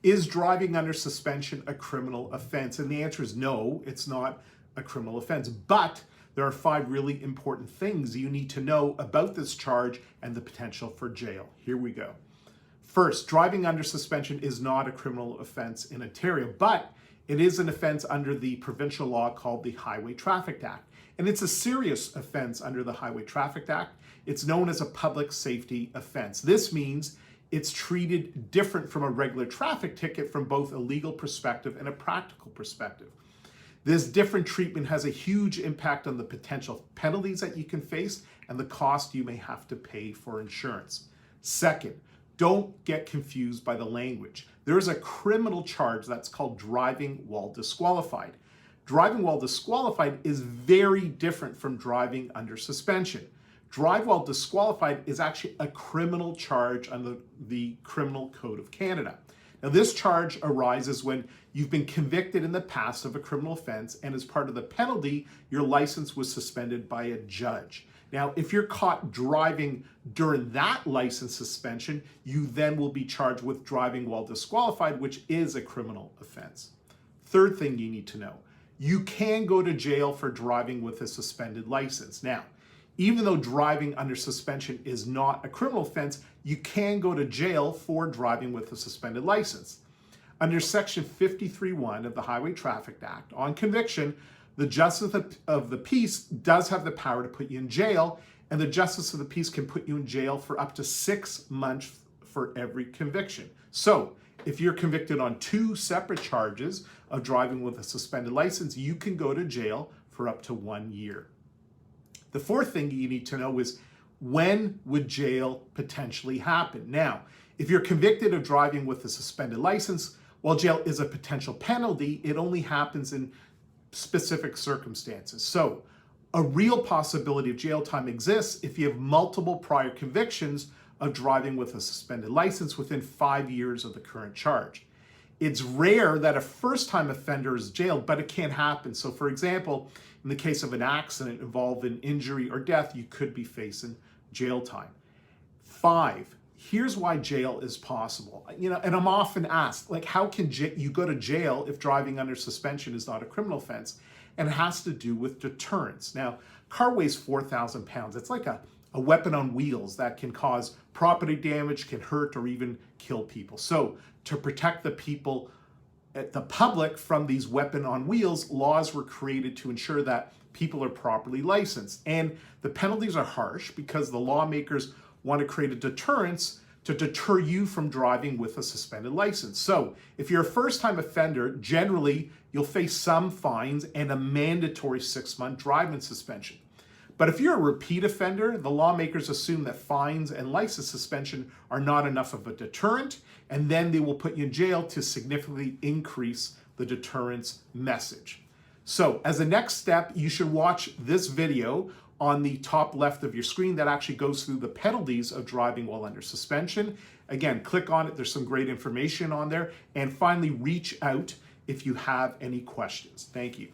Is driving under suspension a criminal offense? And the answer is no, it's not a criminal offense. But there are 5 really important things you need to know about this charge and the potential for jail. Here we go. First, driving under suspension is not a criminal offense in Ontario, but it is an offense under the provincial law called the Highway Traffic Act. And it's a serious offense under the Highway Traffic Act. It's known as a public safety offense. This means it's treated different from a regular traffic ticket from both a legal perspective and a practical perspective. This different treatment has a huge impact on the potential penalties that you can face and the cost you may have to pay for insurance. Second, don't get confused by the language. There is a criminal charge that's called driving while disqualified. Driving while disqualified is very different from driving under suspension. Drive while disqualified is actually a criminal charge under the Criminal Code of Canada. Now, this charge arises when you've been convicted in the past of a criminal offense, and as part of the penalty, your license was suspended by a judge. Now, if you're caught driving during that license suspension, you then will be charged with driving while disqualified, which is a criminal offense. Third thing you need to know, you can go to jail for driving with a suspended license. Now, even though driving under suspension is not a criminal offense, you can go to jail for driving with a suspended license. Under Section 53(1) of the Highway Traffic Act, on conviction, the Justice of the Peace does have the power to put you in jail, and the Justice of the Peace can put you in jail for up to 6 months for every conviction. So, if you're convicted on 2 separate charges of driving with a suspended license, you can go to jail for up to 1 year. The fourth thing you need to know is, when would jail potentially happen? Now, if you're convicted of driving with a suspended license, while jail is a potential penalty, it only happens in specific circumstances. So, a real possibility of jail time exists if you have multiple prior convictions of driving with a suspended license within 5 years of the current charge. It's rare that a first-time offender is jailed, but it can happen. So, for example, in the case of an accident involving injury or death, you could be facing jail time. 5, here's why jail is possible. And I'm often asked, like, how can you go to jail if driving under suspension is not a criminal offense? And it has to do with deterrence. Now, car weighs 4,000 pounds. It's like a weapon on wheels that can cause property damage, can hurt, or even kill people. So, to protect the public from these weapon on wheels, laws were created to ensure that people are properly licensed. And the penalties are harsh because the lawmakers want to create a deterrence to deter you from driving with a suspended license. So if you're a first-time offender, generally you'll face some fines and a mandatory 6-month driving suspension. But if you're a repeat offender, the lawmakers assume that fines and license suspension are not enough of a deterrent, and then they will put you in jail to significantly increase the deterrence message. So as a next step, you should watch this video on the top left of your screen that actually goes through the penalties of driving while under suspension. Again, click on it. There's some great information on there. And finally, reach out if you have any questions. Thank you.